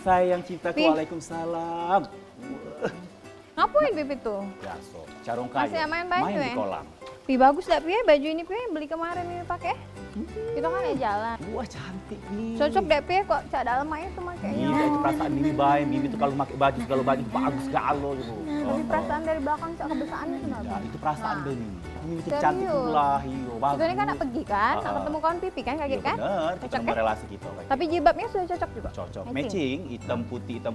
sayang cintaku. Pi. Waalaikumsalam. Ngapain Pipi tuh? Ya, so, carong kayu. Masih main baju Main di ya? kolam. Pi bagus gak Pi baju ini Pi beli kemarin ini pakai? Kita kan ya jalan. Wah, cantik nih. Cocok deh Pi kok cak dalam aja tuh makanya. Iya, itu perasaan Mimi baik. Mimi tuh kalau pakai baju segala baju bagus galo gitu. Tapi perasaan dari belakang cak kebesaran itu Ya, kenapa? itu perasaan deh Mimi. Mimi itu Serius? cantik pula, iyo, bagus. Kita ini kan nak pergi kan, nak ketemu kawan Pipi kan kaget Iya, kan? bener, kita Cocok nambah kan? relasi kita. kayak Tapi gitu. jilbabnya sudah cocok juga. Cocok, matching, hitam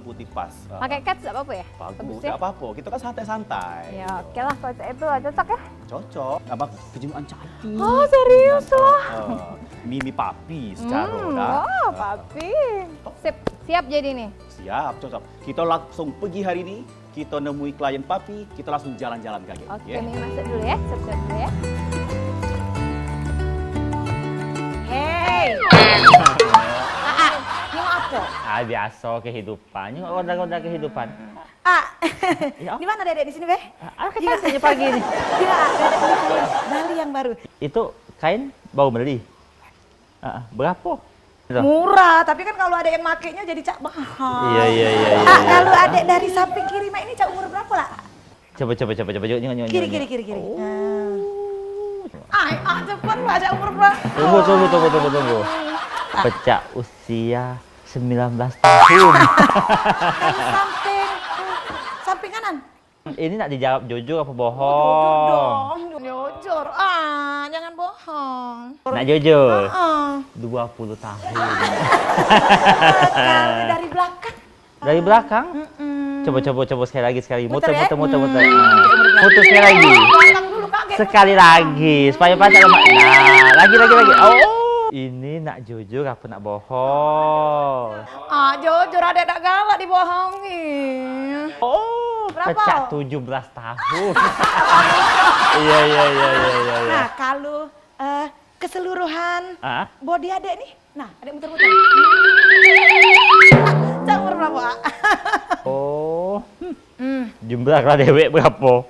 putih pas. Pakai cats gak apa-apa ya? Bagus, ya? gak apa-apa. Kita kan santai-santai. Ya oke lah kalau itu cocok ya. Cocok. Apa kejutan cantik. Oh serius loh. Mimi papi secara dah. Oh papi. Siap jadi nih. Siap, cocok. Kita langsung pergi hari ini. Kita nemui klien papi, kita langsung jalan-jalan kaget. Oke, Mimi masuk dulu ya. Siap-siap dulu ya. Hei. Ini mau apa? Biasa kehidupan. Ini roda-roda kehidupan. Ya. Di mana Dedek di sini, Beh? Katanya pagi ini. Ya, Dedek beli Bali yang baru. Itu kain baru beli. Berapa? Itu. Murah, tapi kan kalau ada yang makainya jadi cak mahal. Iya. Kalau adek dari samping kiri ini cak umur berapa lah? Coba. Yuk. Kiri. Cepat Pak, cak umur berapa? Tunggu. Pecah usia 19 tahun. Samping kanan. Ini nak dijawab jujur apa bohong? Jujur. Jangan bohong. Nak jujur? 20 tahun. Kalau dari belakang. Dari belakang? Coba sekali lagi. Muter. Muter ya? Muter sekali lagi. Belakang dulu kaget. Sekali lagi supaya pacar lemak. Nah, lagi. Oh, ini nak jujur apa nak bohong? Jujur adek tak galak dibohongin. Oh, Berapa? pecah 17 tahun. Iya. Nah, kalau keseluruhan body adek nih. Nah, adek muter-muter. Cak umur berapa? Oh, jumlah dewek berapa?